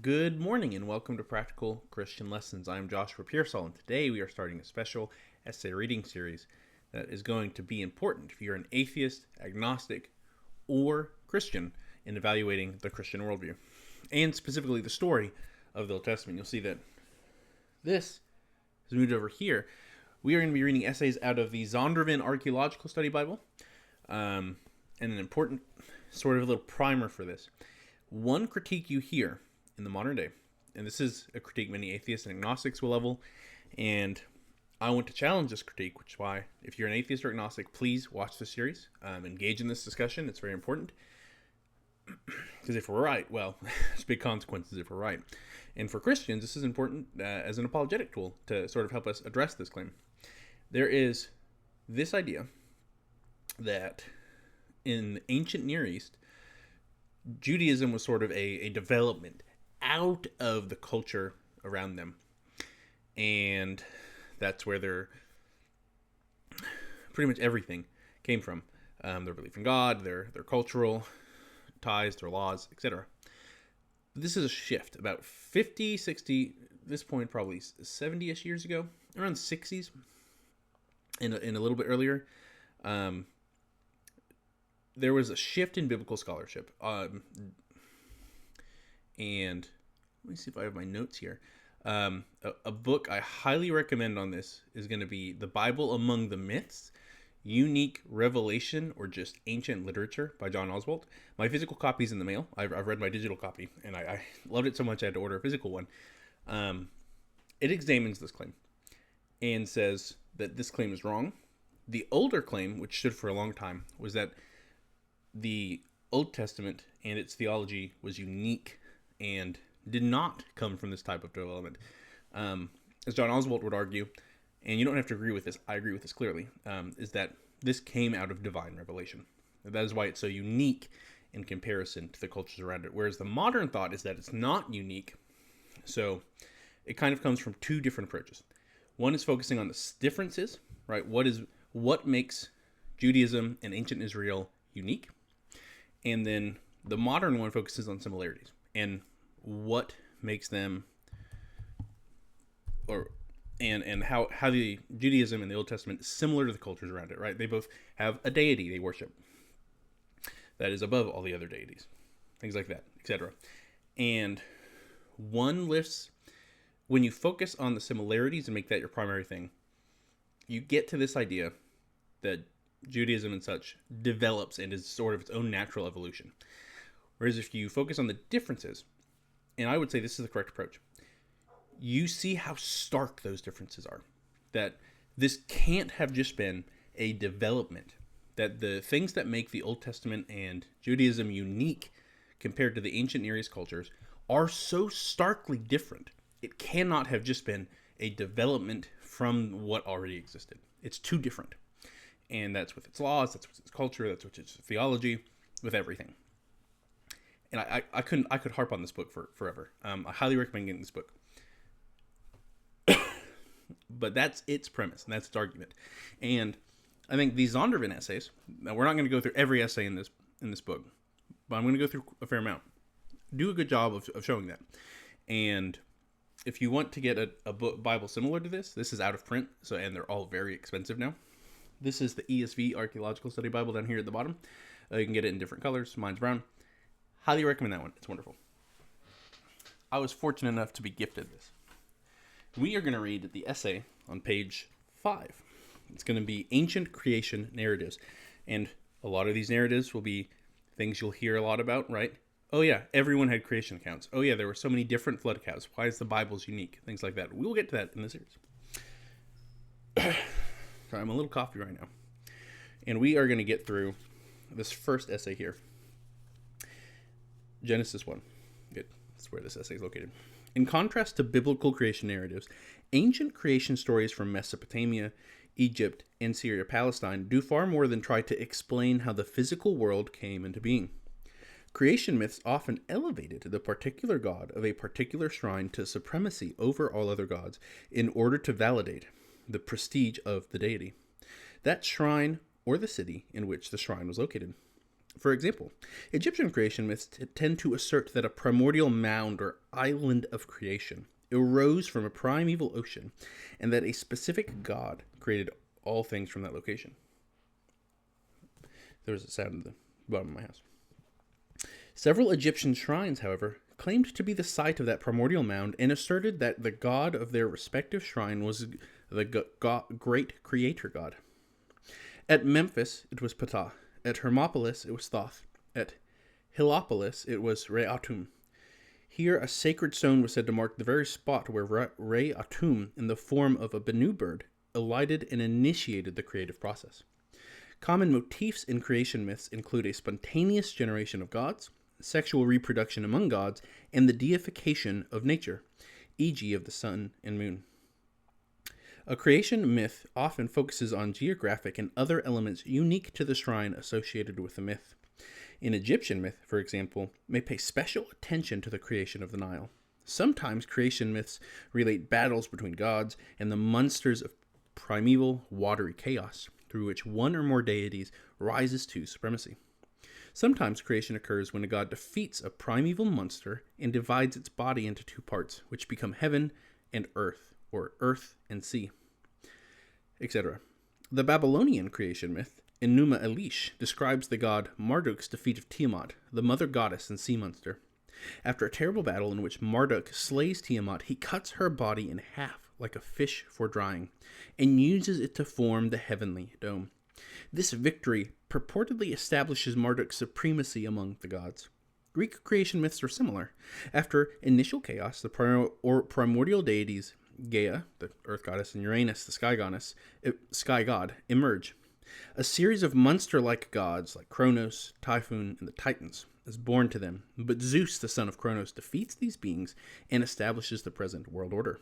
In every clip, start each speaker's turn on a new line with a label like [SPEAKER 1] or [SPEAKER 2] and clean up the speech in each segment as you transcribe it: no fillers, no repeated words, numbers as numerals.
[SPEAKER 1] Good morning and welcome to Practical Christian Lessons. I'm Joshua Pearsall, and today we are starting a special essay reading series that is going to be important if you're an atheist, agnostic, or Christian in evaluating the Christian worldview, and specifically the story of the Old Testament. You'll see that this is moved over here. We are going to be reading essays out of the Zondervan Archeological Study Bible, and an important sort of a little primer for this. One critique you hear in the modern day, and this is a critique many atheists and agnostics will level, and I want to challenge this critique, which is why, if you're an atheist or agnostic, please watch this series, engage in this discussion. It's very important, because if we're right, well, there's big consequences if we're right. And for Christians, this is important as an apologetic tool to sort of help us address this claim. There is this idea that in the ancient Near East, Judaism was sort of a development out of the culture around them. And that's where pretty much everything came from. Their belief in God, their cultural ties, their laws, etc. This is a shift about 50, 60, this point probably 70-ish years ago, around the 60s, and a little bit earlier. There was a shift in biblical scholarship. And let me see if I have my notes here. A book I highly recommend on this is going to be The Bible Among the Myths, Unique Revelation or Just Ancient Literature by John Oswalt. My physical copy's in the mail. I've read my digital copy, and I loved it so much I had to order a physical one. It examines this claim and says that this claim is wrong. The older claim, which stood for a long time, was that the Old Testament and its theology was unique and did not come from this type of development. As John Oswalt would argue, and you don't have to agree with this, I agree with this clearly, is that this came out of divine revelation. That is why it's so unique in comparison to the cultures around it. Whereas the modern thought is that it's not unique. So it kind of comes from two different approaches. One is focusing on the differences, right? What makes Judaism and ancient Israel unique? And then the modern one focuses on similarities and what makes them, and how the Judaism and the Old Testament is similar to the cultures around it, right? They both have a deity they worship that is above all the other deities, things like that, etc. And one lifts, when you focus on the similarities and make that your primary thing, you get to this idea that Judaism and such develops and is sort of its own natural evolution. Whereas if you focus on the differences, and I would say this is the correct approach, you see how stark those differences are. That this can't have just been a development. That the things that make the Old Testament and Judaism unique compared to the ancient Near East cultures are so starkly different. It cannot have just been a development from what already existed. It's too different. And that's with its laws, that's with its culture, that's with its theology, with everything. And I could harp on this book for forever. I highly recommend getting this book. But that's its premise, and that's its argument. And I think these Zondervan essays, now we're not going to go through every essay in this book, but I'm going to go through a fair amount. Do a good job of showing that. And if you want to get a book Bible similar to this is out of print, and they're all very expensive now. This is the ESV Archeological Study Bible down here at the bottom. You can get it in different colors. Mine's brown. Highly recommend that one. It's wonderful. I was fortunate enough to be gifted this. We are going to read the essay on page 5. It's going to be Ancient Creation Narratives. And a lot of these narratives will be things you'll hear a lot about, right? Oh yeah, everyone had creation accounts. Oh yeah, there were so many different flood accounts. Why is the Bible's unique? Things like that. We will get to that in the series. Sorry, I'm a little coffee right now. And we are going to get through this first essay here. Genesis 1. Good. That's where this essay is located. In contrast to biblical creation narratives, ancient creation stories from Mesopotamia, Egypt, and Syria-Palestine do far more than try to explain how the physical world came into being. Creation myths often elevated the particular god of a particular shrine to supremacy over all other gods in order to validate the prestige of the deity. that shrine or the city in which the shrine was located. For example, Egyptian creation myths tend to assert that a primordial mound or island of creation arose from a primeval ocean, and that a specific god created all things from that location. There was a sound in the bottom of my house. Several Egyptian shrines, however, claimed to be the site of that primordial mound and asserted that the god of their respective shrine was the great creator god. At Memphis, it was Ptah. At Hermopolis, it was Thoth. At Heliopolis, it was Re-Atum. Here, a sacred stone was said to mark the very spot where Re-Atum, in the form of a Bennu bird, alighted and initiated the creative process. Common motifs in creation myths include a spontaneous generation of gods, sexual reproduction among gods, and the deification of nature, e.g. of the sun and moon. A creation myth often focuses on geographic and other elements unique to the shrine associated with the myth. An Egyptian myth, for example, may pay special attention to the creation of the Nile. Sometimes creation myths relate battles between gods and the monsters of primeval watery chaos, through which one or more deities rises to supremacy. Sometimes creation occurs when a god defeats a primeval monster and divides its body into two parts, which become heaven and earth, or earth and sea, etc. The Babylonian creation myth, Enuma Elish, describes the god Marduk's defeat of Tiamat, the mother goddess and sea monster. After a terrible battle in which Marduk slays Tiamat, he cuts her body in half like a fish for drying, and uses it to form the heavenly dome. This victory purportedly establishes Marduk's supremacy among the gods. Greek creation myths are similar. After initial chaos, the primordial deities Gaia, the earth goddess, and Uranus, the sky god, emerge. A series of monster-like gods like Kronos, Typhon, and the Titans is born to them, but Zeus, the son of Kronos, defeats these beings and establishes the present world order.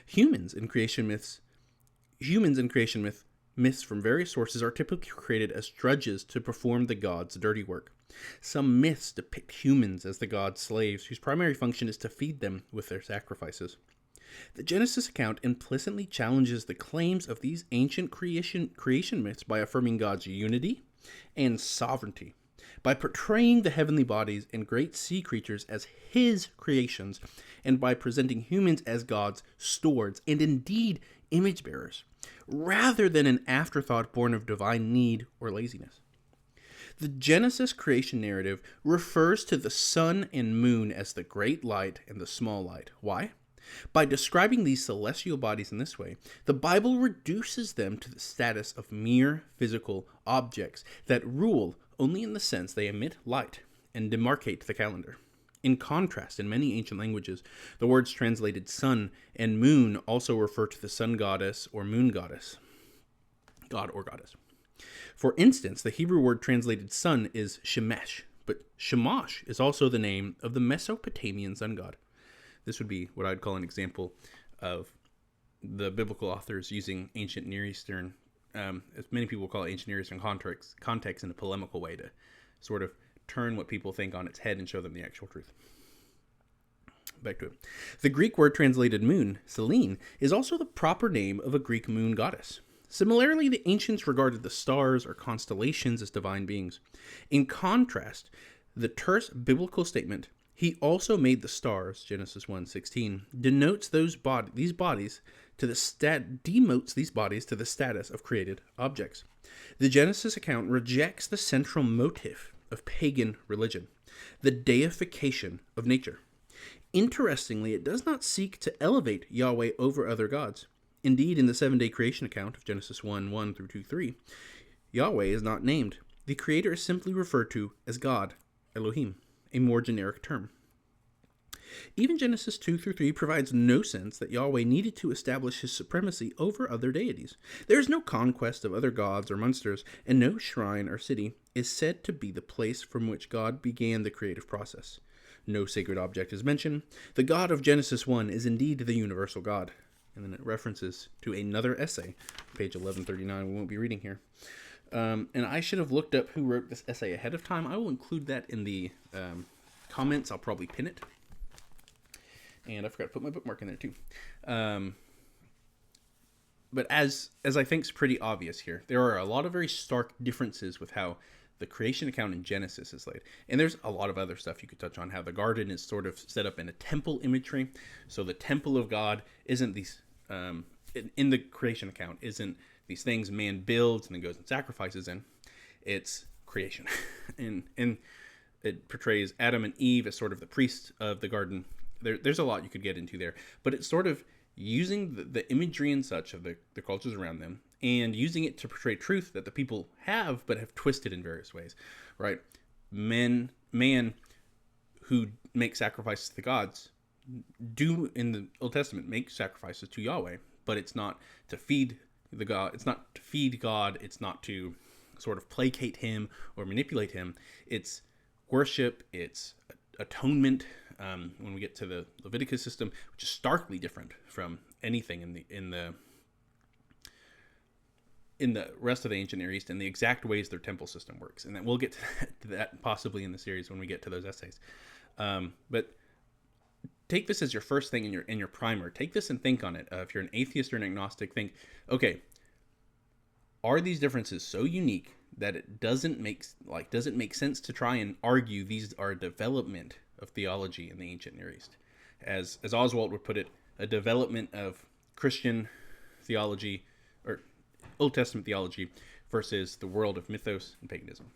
[SPEAKER 1] Humans in creation myths from various sources are typically created as drudges to perform the gods' dirty work. Some myths depict humans as the gods' slaves, whose primary function is to feed them with their sacrifices. The Genesis account implicitly challenges the claims of these ancient creation myths by affirming God's unity and sovereignty, by portraying the heavenly bodies and great sea creatures as his creations, and by presenting humans as God's stewards and indeed image bearers, rather than an afterthought born of divine need or laziness. The Genesis creation narrative refers to the sun and moon as the great light and the small light. Why? By describing these celestial bodies in this way, the Bible reduces them to the status of mere physical objects that rule only in the sense they emit light and demarcate the calendar. In contrast, in many ancient languages, the words translated sun and moon also refer to the sun goddess or moon goddess, god or goddess. For instance, the Hebrew word translated sun is Shemesh, but Shamash is also the name of the Mesopotamian sun god. This would be what I'd call an example of the biblical authors using ancient Near Eastern, as many people call it ancient Near Eastern context in a polemical way to sort of turn what people think on its head and show them the actual truth. Back to it. The Greek word translated moon, Selene, is also the proper name of a Greek moon goddess. Similarly, the ancients regarded the stars or constellations as divine beings. In contrast, the terse biblical statement, "He also made the stars," Genesis 1:16, demotes these bodies to the status of created objects. The Genesis account rejects the central motive of pagan religion, the deification of nature. Interestingly, it does not seek to elevate Yahweh over other gods. Indeed, in the 7-day creation account of Genesis 1:1 through 2:3, Yahweh is not named. The Creator is simply referred to as God, Elohim, a more generic term. Even Genesis 2 through 3 provides no sense that Yahweh needed to establish his supremacy over other deities. There is no conquest of other gods or monsters, and no shrine or city is said to be the place from which God began the creative process. No sacred object is mentioned. The God of Genesis 1 is indeed the universal God. And then it references to another essay, page 1139, we won't be reading here. And I should have looked up who wrote this essay ahead of time. I will include that in the comments. I'll probably pin it. And I forgot to put my bookmark in there too. but as I think is pretty obvious here, there are a lot of very stark differences with how the creation account in Genesis is laid. And there's a lot of other stuff you could touch on, how the garden is sort of set up in a temple imagery. So the temple of God isn't these, in the creation account, isn't these things man builds and then goes and sacrifices in. It's creation. and it portrays Adam and Eve as sort of the priests of the garden. There's a lot you could get into there, but it's sort of using the imagery and such of the cultures around them and using it to portray truth that the people have but have twisted in various ways, right? Man who make sacrifices to the gods do in the Old Testament make sacrifices to Yahweh, but it's not to feed the God. It's not to feed God. It's not to sort of placate him or manipulate him. It's worship. It's atonement. When we get to the Leviticus system, which is starkly different from anything in the rest of the ancient Near East and the exact ways their temple system works, and then we'll get to that possibly in the series when we get to those essays. But take this as your first thing in your primer. Take this and think on it. If you're an atheist or an agnostic, think, okay, are these differences so unique that it doesn't make sense to try and argue these are a development of theology in the ancient Near East? As Oswalt would put it, a development of Christian theology or Old Testament theology versus the world of mythos and paganism.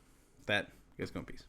[SPEAKER 1] That, you guys go in peace.